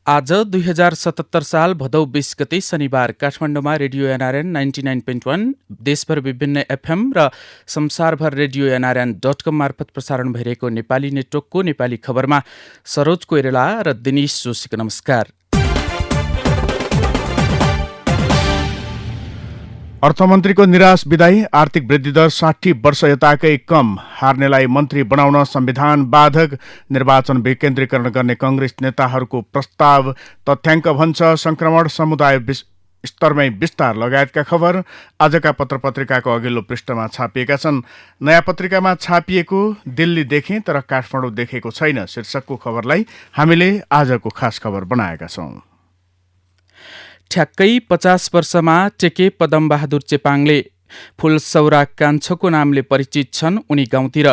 आज 2077 साल भदौ 20 गते शनिबार काठमाडौँमा रेडियो एनआरएन 99.1, देशभर विभिन्न एफएम र संसारभर रेडियो nrn.com मार्फत प्रसारण भइरहेको नेपाली नेटवर्कको नेपाली खबरमा सरोज कोइराला र दिनेश जोशीको नमस्कार। अर्थमन्त्रीको निराश विदाई, आर्थिक वृद्धि दर 60 वर्ष यताकै कम, हार्नेलाई मन्त्री बनाउन संविधान बाधक, निर्वाचन विकेन्द्रीकरण गर्ने कांग्रेस नेताहरूको प्रस्ताव, तथ्याङ्क भन्छ संक्रमण समुदाय स्तरमै विस्तार लगायतका खबर आजका पत्रपत्रिकाको अघिल्लो पृष्ठमा छापिएका छन्। नयाँ पत्रिकामा छापिएको दिल्ली देखेँ तर काठमाडौँ देखेको छैन शीर्षकको खबरलाई हामीले आजको खास खबर बनाएका छौं। ठ्याक्कै 50 वर्षमा टेके पदमबहादुर चेपाङले फुलसौरा कान्छोको नामले परिचित छन्। उनी गाउँतिर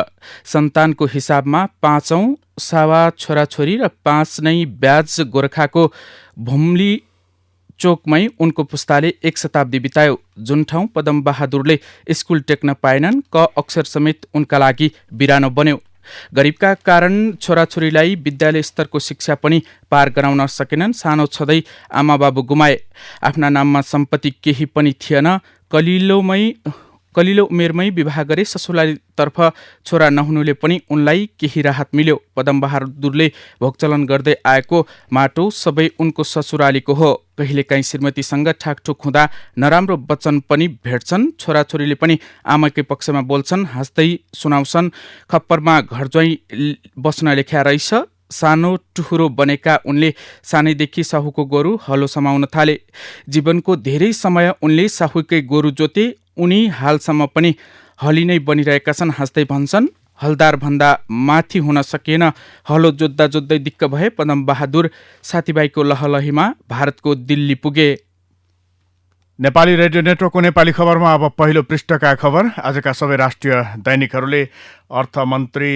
सन्तानको हिसाबमा 5औं, सावा छोराछोरी र 5 नै ब्याज गोर्खाको भुम्ली चोकमै उनको पुस्ताले 1 शताब्दी बितायो। जुन ठाउँ पदमबहादुरले स्कुल टेक्न पाएनन्, क अक्षर समेत उनका लागि बिरानो बन्यो। गरिबका कारण छोराछोरीलाई विद्यालय स्तरको शिक्षा पनि पार गराउन सकेनन्। सानो छँदै आमा बाबु गुमाए। आफ्ना नाममा सम्पत्ति केही पनि थिएन। कलिलो उमेरमै विवाह गरे। ससुरालीतर्फ छोरा नहुनुले पनि उनलाई केही राहत मिल्यो। पदमबहादुरले भोगचलन गर्दै आएको माटो सबै उनको ससुरालीको हो। कहिलेकाहीँ श्रीमतीसँग ठाकठुक हुँदा नराम्रो वचन पनि भेट्छन्। छोराछोरीले पनि आमाकै पक्षमा बोल्छन्, हाँस्दै सुनाउँछन्। खप्परमा घर ज्वाइँ बस्न लेख्या रहेछ। सानो टुहुरो बनेका उनले सानैदेखि साहुको गोरु हलो समाउन थाले। जीवनको धेरै समय उनले साहुकै गोरु जोते। उनी हालसम्म पनि हली नै बनिरहेका छन्। हाँस्दै भन्छन्, हलदार भन्दा माथि हुन सकेन। हलो जोत्दा जोत्दै दिक्क भए पदमबहादुर। साथीभाइको लहलहीमा भारतको दिल्ली पुगे। नेपाली रेडियो नेटवर्कको नेपाली खबरमा अब पहिलो पृष्ठका खबर। आजका सबै राष्ट्रिय दैनिकहरूले अर्थमन्त्री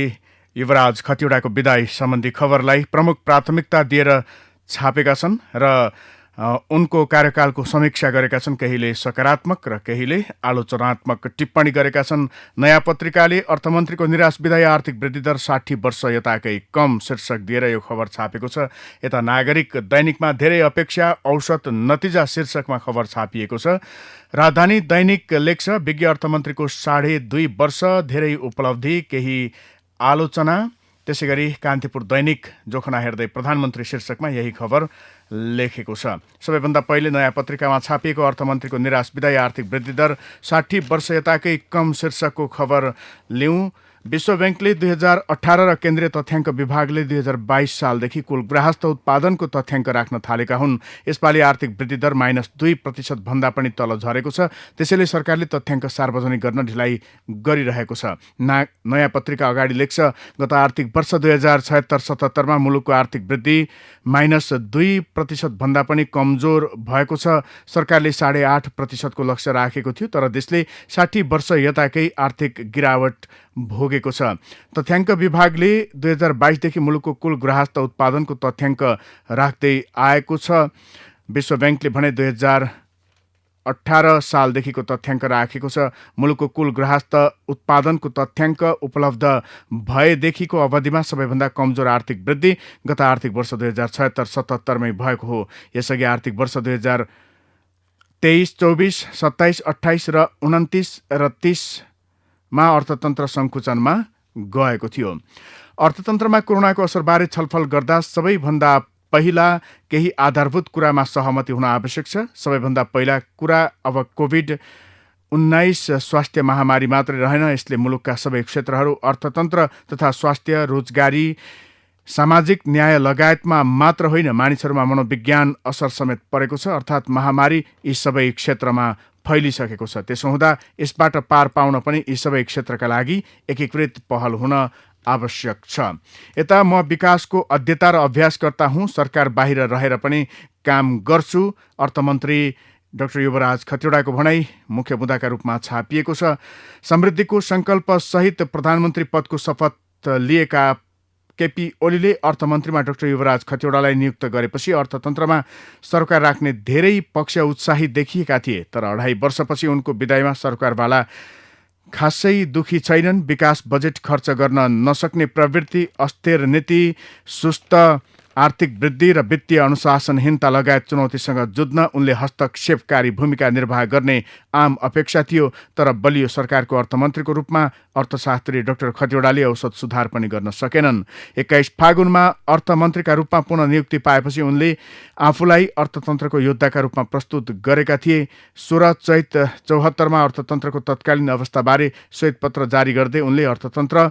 युवराज खतिवड़ाको विदाई सम्बन्धी खबरलाई प्रमुख प्राथमिकता दिएर छापेका छन् र उनको कार्यकालको समीक्षा गरेका छन्। केहीले सकारात्मक र केहीले आलोचनात्मक टिप्पणी गरेका छन्। नयाँ पत्रिकाले अर्थमन्त्रीको निराश विदाई, आर्थिक वृद्धि दर 60 वर्ष यताकै कम शीर्षक दिएर यो खबर छापेको छ। यता नागरिक दैनिकमा धेरै अपेक्षा, औसत नतिजा शीर्षकमा खबर छापिएको छ। राजधानी दैनिक लेख्छ, विज्ञ अर्थमन्त्रीको 2.5 वर्ष, धेरै उपलब्धि, केही आलोचना। त्यसै गरी कान्तिपुर दैनिक जोखना हेर्दै प्रधानमन्त्री शीर्षकमा यही खबर लेखेको छ। सबैभन्दा पहिले नयाँ पत्रिकामा छापिएको अर्थमन्त्रीको निराश विदाई, आर्थिक वृद्धि दर 60 वर्ष यताकै कम शीर्षकको खबर लिउँ। विश्व ब्याङ्कले 2018 र केन्द्रीय तथ्याङ्क विभागले 2022 सालदेखि कुल गृहस्थ उत्पादनको तथ्याङ्क राख्न थालेका हुन्। यसपालि आर्थिक वृद्धि दर -2% भन्दा पनि तल झरेको छ। त्यसैले सरकारले तथ्याङ्क सार्वजनिक गर्न ढिलाइ गरिरहेको छ। नयाँ पत्रिका अगाडि लेख्छ, गत आर्थिक वर्ष 2076-77 मा मुलुकको आर्थिक वृद्धि -2% भन्दा पनि कमजोर भएको छ। सरकारले 8.5% को लक्ष्य राखेको थियो, तर देशले 60 वर्ष यताकै आर्थिक गिरावट भोगेको छ। तथ्याङ्क विभागले 2022 देखि मुलुकको कुल गृहस्थ उत्पादनको तथ्याङ्क राख्दै आएको छ। विश्व ब्याङ्कले भने 2018 सालदेखिको तथ्याङ्क राखेको छ। मुलुकको कुल गृहस्थ उत्पादनको तथ्याङ्क उपलब्ध भएदेखिको अवधिमा सबैभन्दा कमजोर आर्थिक वृद्धि गत आर्थिक वर्ष 2076-77 मै भएको हो। यसअघि आर्थिक वर्ष 2023-24, 27-28 र 29 र 30 मा अर्थतन्त्र सङ्कुचनमा गएको थियो। अर्थतन्त्रमा कोरोनाको असरबारे छलफल गर्दा सबैभन्दा पहिला केही आधारभूत कुरामा सहमति हुन आवश्यक छ। सबैभन्दा पहिला कुरा अब कोभिड-19 स्वास्थ्य महामारी मात्रै रहेन। यसले मुलुकका सबै क्षेत्रहरू, अर्थतन्त्र तथा स्वास्थ्य, रोजगारी, सामाजिक न्याय लगायतमा मात्र होइन, मानिसहरूमा मनोविज्ञान असर समेत परेको छ। अर्थात् महामारी यी सबै क्षेत्रमा फैलिसकेको छ। त्यसो हुँदा यसबाट पार पाउन पनि यी सबै क्षेत्रका लागि एकीकृत पहल हुन आवश्यक छ। यता म विकासको अध्येता र अभ्यासकर्ता हुँ, सरकार बाहिर रहेर पनि काम गर्छु। अर्थमन्त्री डाक्टर युवराज खतिवड़ाको भनाई मुख्य मुद्दाका रूपमा छापिएको छ। समृद्धिको सङ्कल्प सहित प्रधानमन्त्री पदको शपथ लिएका केपी ओलीले अर्थमन्त्रीमा डाक्टर युवराज खतिवड़ालाई नियुक्त गरेपछि अर्थतन्त्रमा सरकार राख्ने धेरै पक्ष उत्साही देखिएका थिए। तर 2.5 वर्षपछि उनको विदाईमा सरकारवाला खासै दुखी छैनन्। विकास बजेट खर्च गर्न नसक्ने प्रवृत्ति, अस्थिर नीति, सुस्त आर्थिक वृद्धि र वित्तीय अनुशासनहीनता लगायत चुनौतीसँग जुझ्न उनले हस्तक्षेपकारी भूमिका निर्वाह गर्ने आम अपेक्षा थियो। तर बलियो सरकारको अर्थमन्त्रीको रूपमा अर्थशास्त्री डाक्टर खतिवडाले औसत सुधार पनि गर्न सकेनन्। 21 फागुनमा अर्थमन्त्रीका रूपमा पुनः नियुक्ति पाएपछि उनले आफूलाई अर्थतन्त्रको योद्धाका रूपमा प्रस्तुत गरेका थिए। 16 चैत 74मा अर्थतन्त्रको तत्कालीन अवस्थाबारे श्वेतपत्र जारी गर्दै उनले अर्थतन्त्र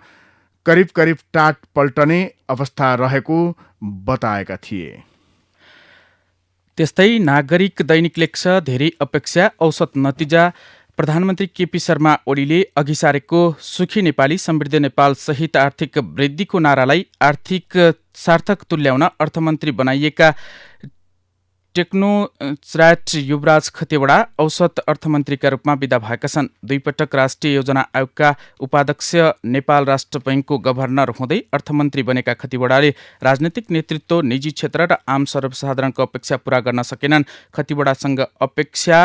करिब टाट पल्टने अवस्था रहेको बताएका थिए। त्यस्तै नागरिक दैनिक लेख्छ, धेरै अपेक्षा औसत नतिजा। प्रधानमन्त्री केपी शर्मा ओलीले अघि सारेको सुखी नेपाली समृद्ध नेपाल सहित आर्थिक वृद्धिको नारालाई आर्थिक सार्थक तुल्याउन अर्थमन्त्री बनाइएका टेक्नोक्र्याट युवराज खतिवडा औसत अर्थमन्त्रीका रूपमा विदा भएका छन्। 2 पटक राष्ट्रिय योजना आयोगका उपाध्यक्ष, नेपाल राष्ट्र बैंकको गभर्नर हुँदै अर्थमन्त्री बनेका खतिवडाले राजनैतिक नेतृत्व, निजी क्षेत्र र आम सर्वसाधारणको अपेक्षा पूरा गर्न सकेनन्। खतिवडासँग अपेक्षा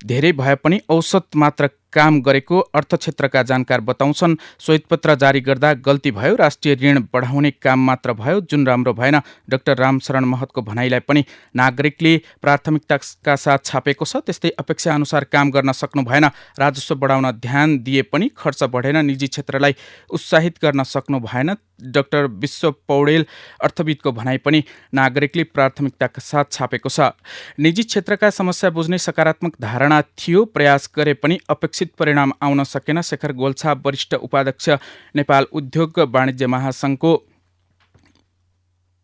धेरै भए पनि औसत मात्र काम गरेको अर्थ क्षेत्रका जानकार बताउँछन्। श्वेतपत्र जारी गर्दा गल्ती भयो, राष्ट्रिय ऋण बढाउने काम मात्र भयो, जुन राम्रो भएन। डाक्टर रामशरण महतको भनाइलाई पनि नागरिकले प्राथमिकताका साथ छापेको छ। त्यस्तै अपेक्षा अनुसार काम गर्न सक्नु भएन, राजस्व बढाउन ध्यान दिए पनि खर्च बढेन, निजी क्षेत्रलाई उत्साहित गर्न सक्नु भएन। डाक्टर विश्व पौडेल अर्थविदको भनाइ पनि नागरिकले प्राथमिकताका साथ छापेको छ। निजी क्षेत्रका समस्या बुझ्ने सकारात्मक धारणा थियो, प्रयास गरे पनि अपेक्षित परिणाम आउन सकेन। शेखर गोल्छा वरिष्ठ उपाध्यक्ष, नेपाल उद्योग वाणिज्य महासंघको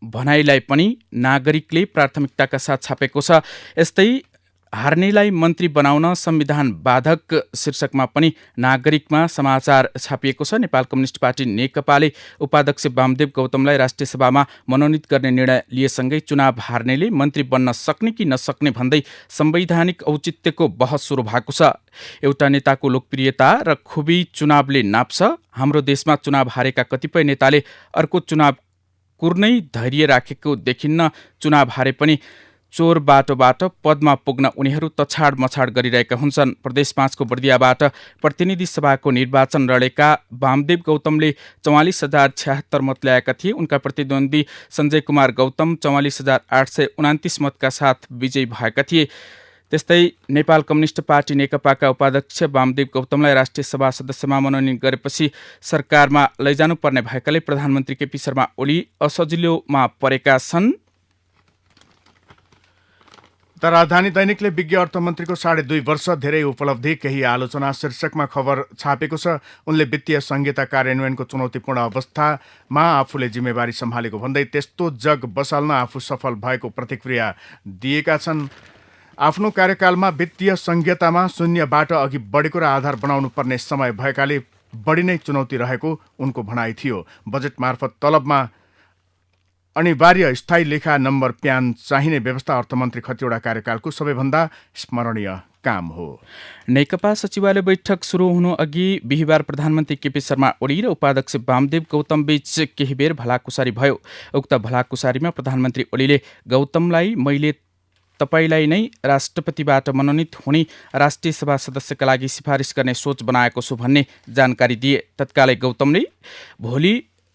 भनाइलाई पनि नागरिकले प्राथमिकताका साथ छापेको छ। यस्तै हार्नेलाई मन्त्री बनाउन संविधान बाधक शीर्षकमा पनि नागरिकमा समाचार छापिएको छ। नेपाल कम्युनिस्ट पार्टी नेकपाले उपाध्यक्ष वामदेव गौतमलाई राष्ट्रिय सभामा मनोनित गर्ने निर्णय लिएसँगै चुनाव हार्नेले मन्त्री बन्न सक्ने कि नसक्ने भन्दै संवैधानिक औचित्यको बहस सुरु भएको छ। एउटा नेताको लोकप्रियता र खुबी चुनावले नाप्छ। हाम्रो देशमा चुनाव हारेका कतिपय नेताले अर्को चुनाव कुर्नै धैर्य राखेको देखिन्न। चुनाव हारे पनि चोर बाटोबाट पदमा पुग्न उनीहरू तछाड मछाड गरिरहेका हुन्छन्। प्रदेश 5 को बर्दियाबाट प्रतिनिधि सभाको निर्वाचन लडेका वामदेव गौतमले 44,076 मत ल्याएका थिए। उनका प्रतिद्वन्दी सञ्जय कुमार गौतम 44,829 मतका साथ विजयी भएका थिए। त्यस्तै नेपाल कम्युनिस्ट पार्टी नेकपाका उपाध्यक्ष वामदेव गौतमलाई राष्ट्रिय सभा सदस्यमा मनोनयन गरेपछि सरकारमा लैजानुपर्ने भएकाले प्रधानमन्त्री केपी शर्मा ओली असजिलोमा परेका छन्। तर राजधानी दैनिकले विज्ञ अर्थमन्त्रीको 2.5 वर्ष धेरै उपलब्धि, केही आलोचना शीर्षकमा खबर छापेको छ। उनले वित्तीय संहिता कार्यान्वयनको चुनौतीपूर्ण अवस्थामा आफूले जिम्मेवारी सम्हालेको भन्दै त्यस्तो जग बसाल्न आफू सफल भएको प्रतिक्रिया दिएका छन्। आफ्नो कार्यकालमा वित्तीय संहितामा शून्यबाट अघि बढेको र आधार बनाउनु पर्ने समय भएकाले बढी नै चुनौती रहेको उनको भनाइ थियो। बजेट मार्फत तलबमा अनिवार्य स्थायी लेखा नम्बर प्यान चाहिने व्यवस्था अर्थमन्त्री खतिवडा कार्यकालको सबैभन्दा स्मरणीय काम हो। नेकपा सचिवालय बैठक सुरु हुनु अघि बिहिबार प्रधानमन्त्री केपी शर्मा ओली र उपाध्यक्ष वामदेव गौतम बीच केही बेर भलाकुसारी भयो। उक्त भलाकुसारीमा प्रधानमन्त्री ओलीले गौतमलाई मैले तपाईलाई नै राष्ट्रपतिबाट मनोनित हुने राष्ट्रिय सभा सदस्यका लागि सिफारिस गर्ने सोच बनाएको छु भन्ने जानकारी दिए। तत्कालै गौतमले भोलि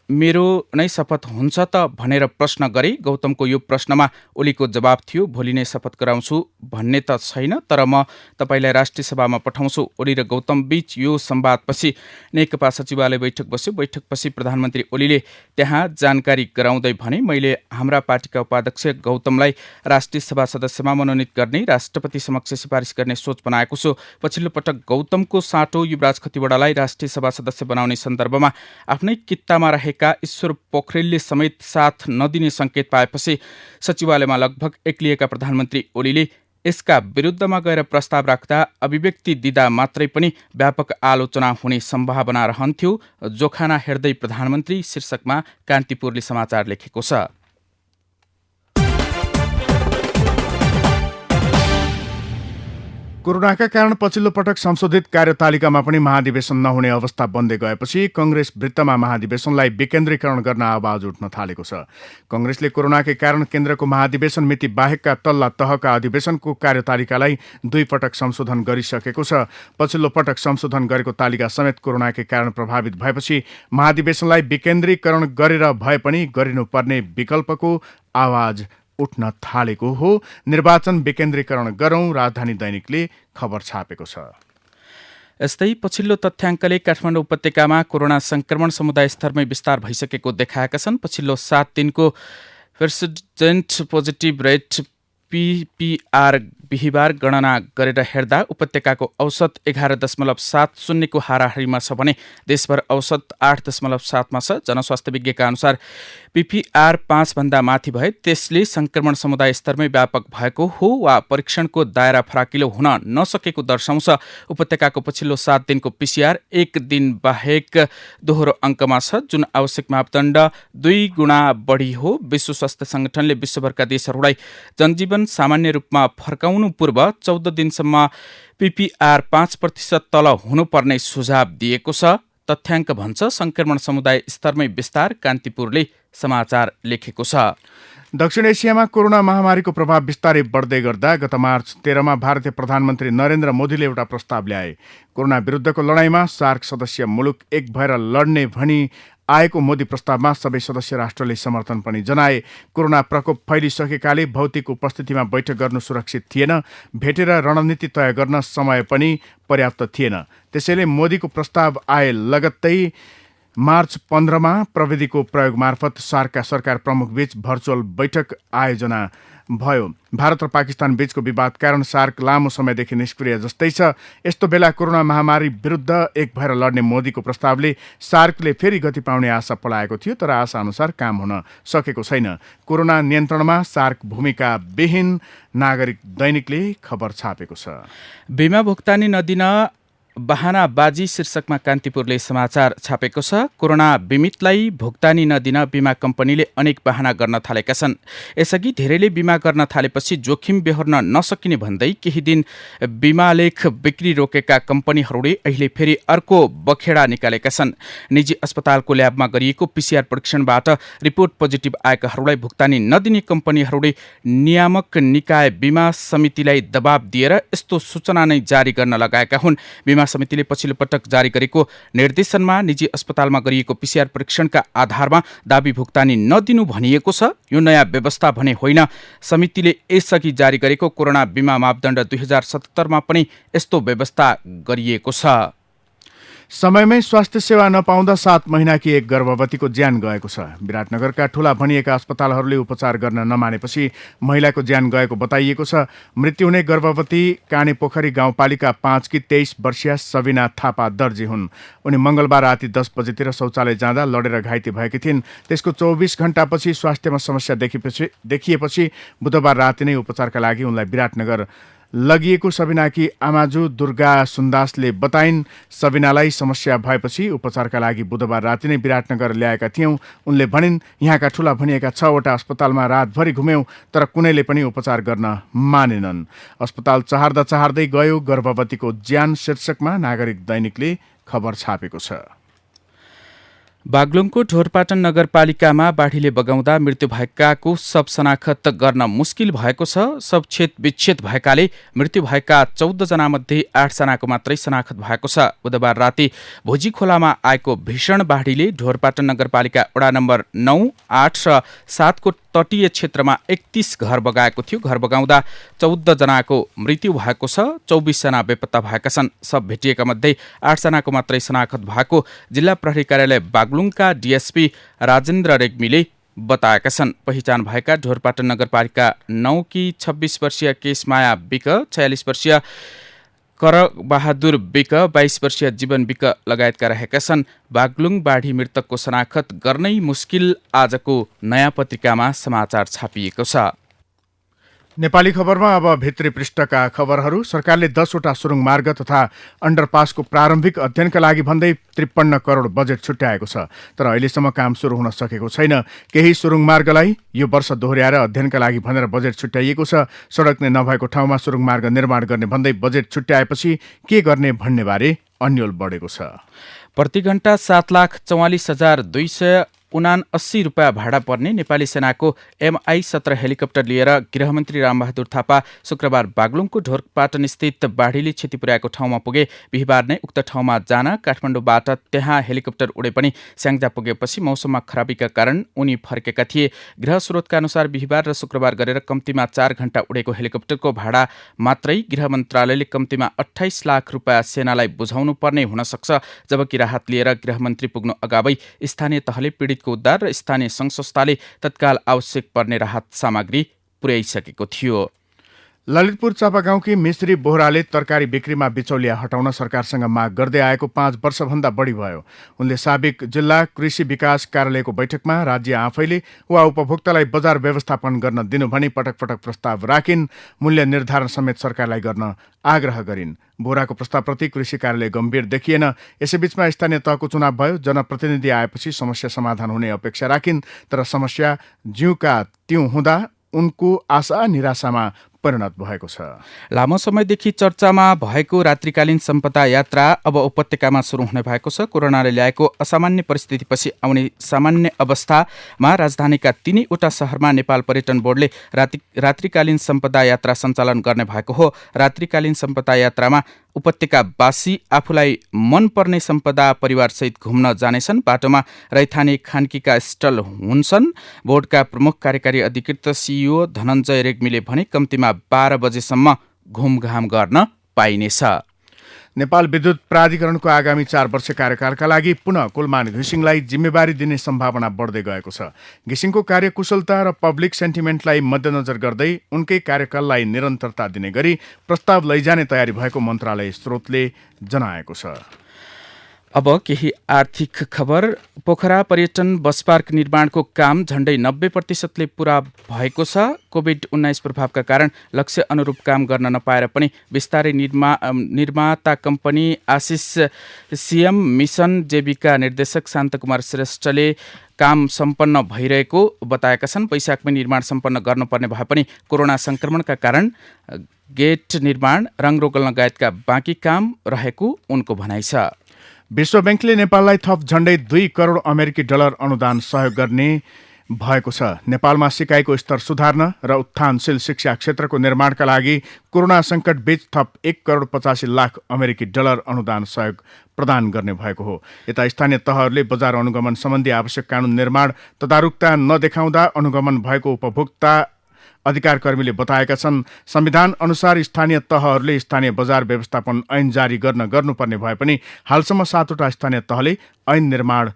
मेरो नै शपथ हुन्छ त भनेर प्रश्न गरे। गौतमको यो प्रश्नमा ओलीको जवाब थियो, भोलि नै शपथ गराउँछु भन्ने त छैन, तर म तपाईलाई राष्ट्रिय सभामा पठाउँछु। ओली र गौतम बीच यो संवादपछि नेकपा सचिवालय बैठक बस्यो। बैठकपछि प्रधानमन्त्री ओलीले त्यहाँ जानकारी गराउँदै भने, मैले हाम्रा पार्टीका उपाध्यक्ष गौतमलाई राष्ट्रिय सभा सदस्यमा मनोनित गर्ने, राष्ट्रपति समक्ष सिफारिस गर्ने सोच बनाएको छु। पछिल्लो पटक गौतमको साटो युवराज खतिवडालाई राष्ट्रिय सभा सदस्य बनाउने सन्दर्भमा आफ्नै कित्तामा रहेका ईश्वर पोखरेलले समेत साथ नदिने संकेत पाएपछि सचिवालयमा लगभग एक्लिएका प्रधानमन्त्री ओलीले यसका विरुद्धमा गएर प्रस्ताव राख्दा अभिव्यक्ति दिँदा मात्रै पनि व्यापक आलोचना हुने सम्भावना रहन्थ्यो। जोखाना हेर्दै प्रधानमन्त्री शीर्षकमा कान्तिपुरले समाचार लेखेको छ। कोरोनाका कारण पछिल्लो पटक संशोधित कार्यतालिकामा पनि महाधिवेशन नहुने अवस्था बन्दै गएपछि कंग्रेस वृत्तमा महाधिवेशनलाई विकेन्द्रीकरण गर्न आवाज उठ्न थालेको छ। कंग्रेसले कोरोनाकै कारण केन्द्रको महाधिवेशन मिति बाहेकका तल्ला तहका अधिवेशनको कार्यतालिकालाई 2 पटक संशोधन गरिसकेको छ। पछिल्लो पटक संशोधन गरेको तालिका समेत कोरोनाकै कारण प्रभावित भएपछि महाधिवेशनलाई विकेन्द्रीकरण गरेर भए पनि गरिनुपर्ने विकल्पको आवाज उठ्न थालेको हो। निर्वाचन विकेन्द्रीकरण गरौं, राजधानी दैनिकले खबर छापेको छ। यस्तै पछिल्लो तथ्याङ्कले काठमाडौँ उपत्यकामा कोरोना संक्रमण समुदाय स्तरमै विस्तार भइसकेको देखाएका छन्। पछिल्लो 7 दिनको पर्सिडेन्ट पोजिटिभ रेट PPR बिहिबार गणना गरेर हेर्दा उपत्यकाको औसत 11.70 को हाराहारीमा छ भने देशभर औसत 8.7 मा छ। जनस्वास्थ्य विज्ञका अनुसार PPR 5 भन्दा माथि भए त्यसले संक्रमण समुदाय स्तरमै व्यापक भएको हो वा परीक्षणको दायरा फराकिलो हुन नसकेको दर्शाउँछ। उपत्यकाको पछिल्लो 7 दिनको PCR 1 दिन बाहेक दोहोरो अङ्कमा छ, जुन आवश्यक मापदण्ड 2 गुणा बढी हो। विश्व स्वास्थ्य संगठनले विश्वभरका देशहरूलाई जनजीवन सामान्य रूपमा फर्काउनु पूर्व 14 दिनसम्म PPR 5% तल हुनुपर्ने सुझाव दिएको छ। तथ्याङ्क भन्छ संक्रमण समुदाय स्तरमै विस्तार। कान्तिपुरले समाचार लेखेको छ। दक्षिण एसियामा कोरोना महामारीको प्रभाव बिस्तारै बढ्दै गर्दा गत मार्च 13 मा भारतीय प्रधानमन्त्री नरेन्द्र मोदीले एउटा प्रस्ताव ल्याए। कोरोना विरुद्धको लडाईँमा सार्क सदस्य मुलुक एक भएर लड्ने भनी आएको मोदी प्रस्तावमा सबै सदस्य राष्ट्रले समर्थन पनि जनाए। कोरोना प्रकोप फैलिसकेकाले भौतिक उपस्थितिमा बैठक गर्नु सुरक्षित थिएन। भेटेर रणनीति तय गर्न समय पनि पर्याप्त थिएन। त्यसैले मोदीको प्रस्ताव आए लगत्तै मार्च 15 मा प्रविधिको प्रयोग मार्फत सार्कका सरकार प्रमुख बीच भर्चुअल बैठक आयोजना भयो। भारत र पाकिस्तान बीचको विवाद कारण सार्क लामो समयदेखि निष्क्रिय जस्तै छ। यस्तो बेला कोरोना महामारी विरुद्ध एक भएर लड्ने मोदीको प्रस्तावले सार्कले फेरि गति पाउने आशा पलाएको थियो, तर आशा अनुसार काम हुन सकेको छैन। कोरोना नियन्त्रणमा सार्क भूमिका विहीन, नागरिक दैनिकले खबर छापेको छ। बिमा भुक्तानी नदिन बहानाबाजी शीर्षकमा कान्तिपुरले समाचार छापेको छ। कोरोना बिमितलाई भुक्तानी नदिन बिमा कम्पनीले अनेक बहाना गर्न थालेका छन्। यसअघि धेरैले बिमा गर्न थालेपछि जोखिम बेहोर्न नसकिने भन्दै केही दिन बिमालेख बिक्री रोकेका कम्पनीहरूले अहिले फेरि अर्को बखेडा निकालेका छन्। निजी अस्पतालको ल्याबमा गरिएको PCR परीक्षणबाट रिपोर्ट पोजिटिभ आएकाहरूलाई भुक्तानी नदिने कम्पनीहरूले नियामक निकाय बिमा समितिलाई दबाब दिएर यस्तो सूचना नै जारी गर्न लगाएका हुन्। बिमा समितिले पछिल्लो पटक जारी गरेको निर्देशनमा निजी अस्पतालमा गरिएको PCR परीक्षणका आधारमा दाबी भुक्तानी नदिनु भनिएको छ। यो नयाँ व्यवस्था भने होइन। समितिले यसअघि जारी गरेको कोरोना बिमा मापदण्ड 2077 मा पनि यस्तो व्यवस्था गरिएको छ। समयमै स्वास्थ्य सेवा नपाउँदा 7 महिनाकी एक गर्भवतीको ज्यान गएको छ। विराटनगरका ठूला भनिएका अस्पतालहरूले उपचार गर्न नमानेपछि महिलाको ज्यान गएको बताइएको छ। मृत्यु हुने गर्भवती कानेपोखरी गाउँपालिका 5 की 23 वर्षीय सबिना थापा दर्जी हुन्। उनी मंगलबार राति 10 बजेतिर शौचालय जाँदा लडेर घाइते भएकी थिइन्। त्यसको 24 घण्टापछि स्वास्थ्यमा समस्या देखिएपछि बुधबार राति नै उपचारका लागि उनलाई विराटनगर लगिएको सबिनाकी आमाजु दुर्गा सुन्दासले बताइन्। सबिनालाई समस्या भएपछि उपचारका लागि बुधबार राति नै विराटनगर ल्याएका थियौं। उनले भनिन्, यहाँका ठूला भनिएका 6 वटा अस्पतालमा रातभरि घुम्यौं, तर कुनैले पनि उपचार गर्न मानेनन्। अस्पताल चहार्दै गयो गर्भवतीको ज्यान शीर्षकमा नागरिक दैनिकले खबर छापेको छ। बागलुङको ढोरपाटन नगरपालिकामा बाढीले बगाउँदा मृत्यु भएकाको शव शनाखत गर्न मुस्किल भएको छ। शव छेद विच्छेद भएकाले मृत्यु भएका 14 जना मध्ये 8 जनाको मात्रै शनाखत भएको छ। बुधबार राति भोजी खोलामा आएको भीषण बाढीले ढोरपाटन नगरपालिका वडा नम्बर 9, 8 र 7 को तटीय क्षेत्रमा 31 घर बगाएको थियो। घर बगाउँदा 14 जनाको मृत्यु भएको छ। 24 जना बेपत्ता भएका छन्। सब भेटिएका मध्ये 8 जनाको मात्रै शनाखत भएको जिल्ला प्रहरी कार्यालय बागलुङका DSP राजेन्द्र रेग्मीले बताएका छन्। पहिचान भएका ढोरपाटन नगरपालिका 9 की 26 वर्षीय केशमाया विक, 46 वर्षीय करबहादुर विक, 22 वर्षीय जीवन विक लगायतका रहेका छन्। बागलुङ बाढी मृतकको शनाखत गर्नै मुस्किल आजको नयाँ पत्रिकामा समाचार छापिएको छ। नेपाली खबरमा अब भित्री पृष्ठका खबरहरू। सरकारले 10वटा सुरुङ मार्ग तथा अन्डरपासको प्रारम्भिक अध्ययनका लागि भन्दै 53 करोड बजेट छुट्याएको छ, तर अहिलेसम्म काम सुरु हुन सकेको छैन। केही सुरुङ मार्गलाई यो वर्ष दोहोर्याएर अध्ययनका लागि भनेर बजेट छुट्याइएको छ। सडक नै नभएको ठाउँमा सुरुङ मार्ग निर्माण गर्ने भन्दै बजेट छुट्याएपछि के गर्ने भन्ने बारे अन्यल बढेको छ। प्रति घण्टा 7,44,279 रुपियाँ भाडा पर्ने नेपाली सेनाको MI-17 हेलिकप्टर लिएर गृहमन्त्री रामबहादुर थापा शुक्रबार बागलुङको ढोरपाटन स्थित बाढीले क्षति पुर्याएको ठाउँमा पुगे। बिहिबार नै उक्त ठाउँमा जान काठमाडौँबाट त्यहाँ हेलिकप्टर उडे पनि स्याङ्जा पुगेपछि मौसममा खराबीका कारण उनी फर्केका थिए। गृह स्रोतका अनुसार बिहिबार र शुक्रबार गरेर कम्तीमा 4 घण्टा उडेको हेलिकप्टरको भाडा मात्रै गृह मन्त्रालयले कम्तीमा 28 लाख रुपियाँ सेनालाई बुझाउनु पर्ने हुन सक्छ, जबकि राहत लिएर गृहमन्त्री पुग्नु अगावै स्थानीय तहले पीडितको उद्धार र स्थानीय सङ्घ संस्थाले तत्काल आवश्यक पर्ने राहत सामग्री पुर्याइसकेको थियो। ललितपुर चापागाउँकी मिस्त्री बोहराले तरकारी बिक्रीमा बिचौलिया हटाउन सरकारसँग माग गर्दै आएको 5 वर्षभन्दा बढी भयो। उनले साबिक जिल्ला कृषि विकास कार्यालयको बैठकमा राज्य आफैले वा उपभोक्तालाई बजार व्यवस्थापन गर्न दिनु भनी पटक पटक प्रस्ताव राखिन्। मूल्य निर्धारण समेत सरकारलाई गर्न आग्रह गरिन्। बोहराको प्रस्तावप्रति कृषि कार्यालय गम्भीर देखिएन। यसैबीचमा स्थानीय तहको चुनाव भयो। जनप्रतिनिधि आएपछि समस्या समाधान हुने अपेक्षा राखिन्, तर समस्या ज्यूका त्यों हुँदा उनको आशा निराशामा परिणत भएको छ। लामो समयदेखि चर्चामा भएको रात्रिकालीन सम्पदा यात्रा अब उपत्यकामा सुरु हुने भएको छ। कोरोनाले ल्याएको असामान्य परिस्थितिपछि आउने सामान्य अवस्थामा राजधानीका 3वटा शहरमा नेपाल पर्यटन बोर्डले रात्रिकालीन सम्पदा यात्रा सञ्चालन गर्ने भएको हो। रात्रिकालीन सम्पदा यात्रामा उपत्यकावासी आफूलाई मनपर्ने सम्पदा परिवारसहित घुम्न जानेछन्। बाटोमा रैथाने खानकीका स्टल हुन्छन्। बोर्डका प्रमुख कार्यकारी अधिकृत CEO धनञ्जय रेग्मीले भने कम्तीमा 12 बजेसम्म घुमघाम गर्न पाइनेछ। नेपाल विद्युत प्राधिकरणको आगामी 4 वर्ष कार्यकालका लागि पुनः कुलमान घिसिङलाई जिम्मेवारी दिने सम्भावना बढ्दै गएको छ। घिसिङको कार्यकुशलता र पब्लिक सेन्टिमेन्टलाई मध्यनजर गर्दै उनकै कार्यकाललाई निरन्तरता दिने गरी प्रस्ताव लैजाने तयारी भएको मन्त्रालय स्रोतले जनाएको छ। अब केही आर्थिक खबर। पोखरा पर्यटन बस पार्क निर्माणको काम झण्डै 90% पूरा भएको छ। कोभिड-19 प्रभावका कारण लक्ष्य अनुरूप काम गर्न नपाएर पनि बिस्तारै निर्माता कम्पनी आशिष CM मिसन जेबीका निर्देशक शान्तकुमार श्रेष्ठले काम सम्पन्न भइरहेको बताएका छन्। वैशाखमै निर्माण सम्पन्न गर्नुपर्ने भए पनि कोरोना संक्रमणका कारण गेट निर्माण, रङरोगल लगायतका बाँकी काम रहेको उनको भनाइ छ। विश्व ब्याङ्कले नेपाललाई थप झण्डै 2 करोड अमेरिकी डलर अनुदान सहयोग गर्ने भएको छ। नेपालमा सिकाइको स्तर सुधार्न र उत्थानशील शिक्षा क्षेत्रको निर्माणका लागि कोरोना सङ्कट बीच थप 1 करोड 85 लाख अमेरिकी डलर अनुदान सहयोग प्रदान गर्ने भएको हो। यता स्थानीय तहहरूले बजार अनुगमन सम्बन्धी आवश्यक कानुन निर्माण तदारुकता नदेखाउँदा अनुगमन भएको उपभोक्ता अधिकार कर्मीले बताएका छन्। संविधान अनुसार स्थानीय तहहरूले स्थानीय बजार व्यवस्थापन ऐन जारी गर्नुपर्ने भए पनि हालसम्म 7वटा स्थानीय तहले ऐन निर्माण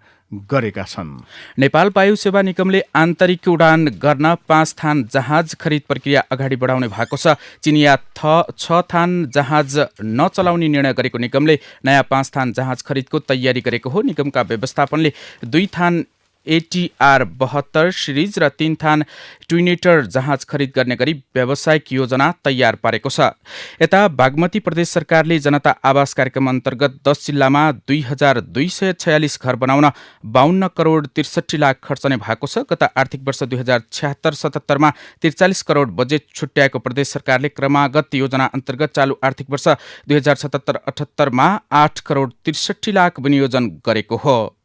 गरेका छन्। नेपाल वायु सेवा निगमले आन्तरिक उडान गर्न 5 थान जहाज खरिद प्रक्रिया अगाडि बढाउने भएको छ। चिनिया 6 थान जहाज नचलाउने निर्णय गरेको निगमले नयाँ 5 थान जहाज खरिदको तयारी गरेको हो। निगमका व्यवस्थापनले 2 थान ATR 72 सिरिज र 3 थान ट्विनेटर जहाज खरिद गर्ने गरी व्यावसायिक योजना तयार पारेको छ। यता बागमती प्रदेश सरकारले जनता आवास कार्यक्रम अन्तर्गत 10 जिल्लामा 2246 घर बनाउन 52 करोड 63 लाख खर्चने भएको छ। गत आर्थिक वर्ष 2076-77 मा 43 करोड बजेट छुट्याएको प्रदेश सरकारले क्रमागत योजना अन्तर्गत चालु आर्थिक वर्ष 2077-78 मा 8 करोड 63 लाख विनियोजन गरेको हो।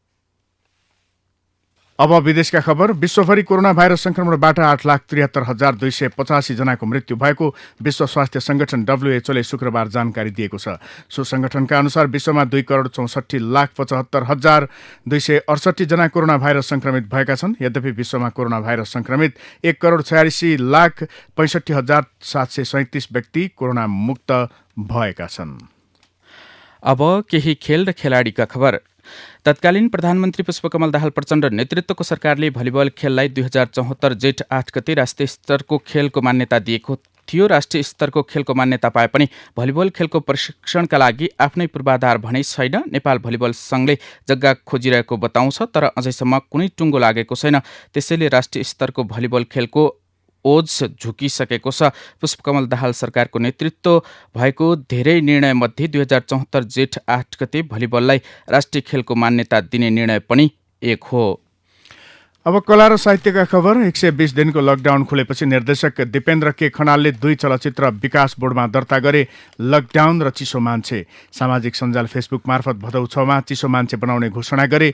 अब विदेशका खबर। विश्वभरि कोरोना भाइरस संक्रमणबाट 8,73,285 जनाको मृत्यु भएको विश्व स्वास्थ्य संगठन WHO ले शुक्रबार जानकारी दिएको छ। सो संगठनका अनुसार विश्वमा 2 करोड 64,75,268 जना कोरोना भाइरस संक्रमित भएका छन्। यद्यपि विश्वमा कोरोना भाइरस संक्रमित 1 करोड 86,65,737 व्यक्ति कोरोना मुक्त भएका छन्। अब केही खेल र खेलाडीका खबर। तत्कालीन प्रधानमन्त्री पुष्पकमल दाहाल प्रचण्ड नेतृत्वको सरकारले भलिबल खेललाई 2074 जेठ 8 गते राष्ट्रिय स्तरको खेलको मान्यता दिएको थियो। राष्ट्रिय स्तरको खेलको मान्यता पाए पनि भलिबल खेलको प्रशिक्षणका लागि आफ्नै पूर्वाधार भने छैन। नेपाल भलिबल संघले जग्गा खोजिरहेको बताउँछ, तर अझैसम्म कुनै टुङ्गो लागेको छैन। त्यसैले राष्ट्रिय स्तरको भलिबल खेलको ओझ झुकिसकेको छ। पुष्पकमल दाहाल सरकारको नेतृत्व भएको धेरै निर्णयमध्ये 2074 जेठ 8 गते भलिबललाई राष्ट्रिय खेलको मान्यता दिने निर्णय पनि एक हो। अब कला र साहित्यका खबर। 120 दिनको लकडाउन खुलेपछि निर्देशक दिपेन्द्र के खनालले 2 चलचित्र विकास बोर्डमा दर्ता गरे। लकडाउन र चिसो मान्छे। सामाजिक सञ्जाल फेसबुक मार्फत भदौ 6मा चिसो मान्छे बनाउने घोषणा गरे।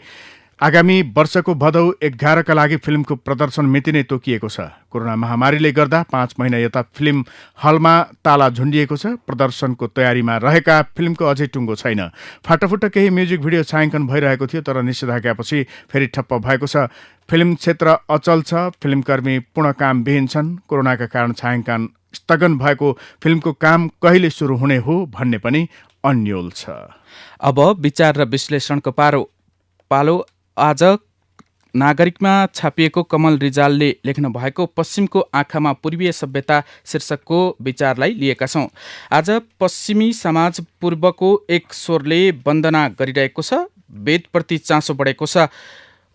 आगामी वर्षको भदौ 11 का लागि फिल्मको प्रदर्शन मिति नै तोकिएको छ। कोरोना महामारीले गर्दा 5 महिना यता फिल्म हलमा ताला झुन्डिएको छ। प्रदर्शनको तयारीमा रहेका फिल्मको अझै टुङ्गो छैन। फाटाफुट्टा केही म्युजिक भिडियो छायाङ्कन भइरहेको थियो, तर निषेधाज्ञापछि फेरि ठप्प भएको छ। फिल्म क्षेत्र अचल छ। फिल्मकर्मी पूर्ण कामविहीन छन्। कोरोनाका कारण छायाङ्कन स्थगन भएको फिल्मको काम कहिले सुरु हुने हो भन्ने पनि अन्योल छ। अब विचार र विश्लेषणको पालो आज नागरिकमा छापिएको कमल रिजालले लेख्नु भएको पश्चिमको आँखामा पूर्वीय सभ्यता शीर्षकको विचारलाई लिएका छौँ। आज पश्चिमी समाज पूर्वको एक स्वरले वन्दना गरिरहेको छ। वेदप्रति चासो बढेको छ।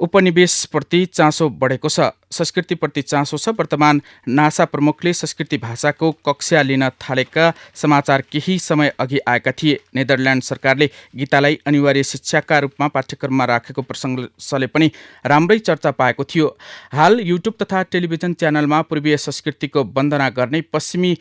उपनिवेशप्रति चासो बढेको छ। संस्कृतिप्रति चासो छ। वर्तमान नासा प्रमुखले संस्कृति भाषाको कक्षा लिन थालेका समाचार केही समय अघि आएका थिए। नेदरल्यान्ड सरकारले गीतालाई अनिवार्य शिक्षाका रूपमा पाठ्यक्रममा राखेको प्रसङ्गले पनि राम्रै चर्चा पाएको थियो। हाल युट्युब तथा टेलिभिजन च्यानलमा पूर्वीय संस्कृतिको वन्दना गर्ने पश्चिमी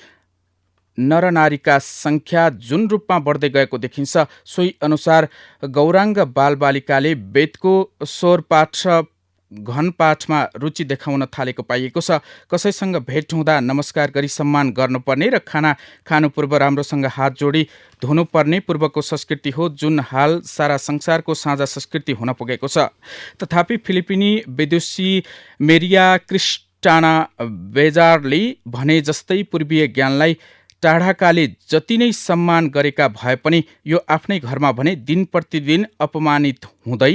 नरनारीका संख्या जुन रूपमा बढ्दै गएको देखिन्छ, सोही अनुसार गौराङ्ग बालबालिकाले वेदको स्वरपाठ र घनपाठमा रुचि देखाउन थालेको पाइएको छ। कसैसँग भेट हुँदा नमस्कार गरी सम्मान गर्नुपर्ने र खाना खानु पूर्व राम्रोसँग हात जोडी धुनुपर्ने पूर्वको संस्कृति हो, जुन हाल सारा संसारको साझा संस्कृति हुन पुगेको छ। तथापि फिलिपिनी विदुषी मेरिया क्रिस्टाना बेजारले भने जस्तै पूर्वीय ज्ञानलाई टाढाकाले जति नै सम्मान गरेका भए पनि यो आफ्नै घरमा भने दिन प्रतिदिन अपमानित हुँदै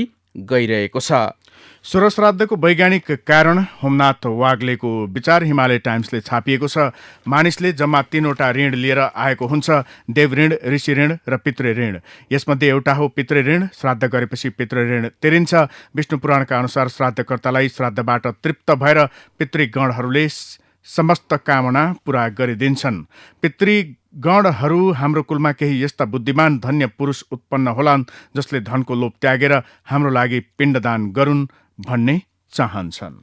गइरहेको छ। स्वरश्राद्धको वैज्ञानिक कारण होमनाथ वाग्लेको विचार हिमालय टाइम्सले छापिएको छ। मानिसले जम्मा 3वटा ऋण लिएर आएको हुन्छ। देव ऋण, ऋषि ऋण र पितृ ऋण। यसमध्ये एउटा हो पितृ ऋण। श्राद्ध गरेपछि पितृ ऋण तिरिन्छ। विष्णु पुराणका अनुसार श्राद्धकर्तालाई श्राद्धबाट तृप्त भएर पितृगणहरूले समस्त कामना पूरा गरिदिन्छन्। पितृगणहरू हाम्रो कुलमा केही यस्ता बुद्धिमान धन्य पुरुष उत्पन्न होलान् जसले धनको लोभ त्यागेर हाम्रो लागि पिण्डदान गरून् भन्ने चाहन्छन्।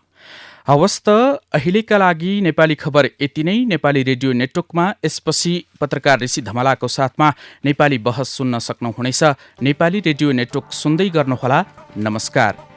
हवस् त अहिलेका लागि नेपाली खबर यति नै। नेपाली रेडियो नेटवर्कमा यसपछि पत्रकार ऋषि धमलाको साथमा नेपाली बहस सुन्न सक्नुहुनेछ। नेपाली रेडियो नेटवर्क सुन्दै गर्नुहोला। नमस्कार।